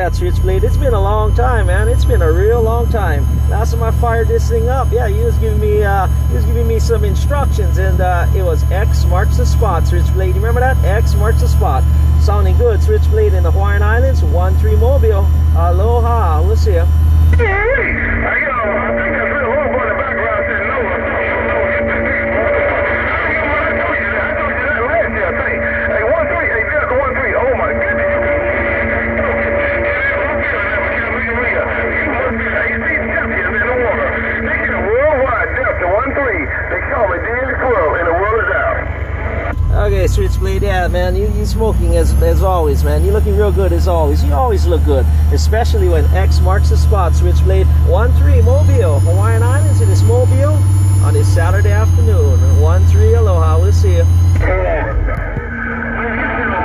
that, Switchblade. It's been a long time, man. It's been a real long time. Last time I fired this thing up, yeah, he was giving me some instructions, and it was X marks the spot, Switchblade. You remember that? X marks the spot. Sounding good, Switchblade in the Hawaiian Islands, 13 Mobile. Aloha, we'll see ya. Okay, Switchblade, yeah, man, you smoking as always, man. You're looking real good as always. You always look good, especially when X marks the spot, Switchblade. 13 Mobile, Hawaiian Islands in this Mobile on this Saturday afternoon.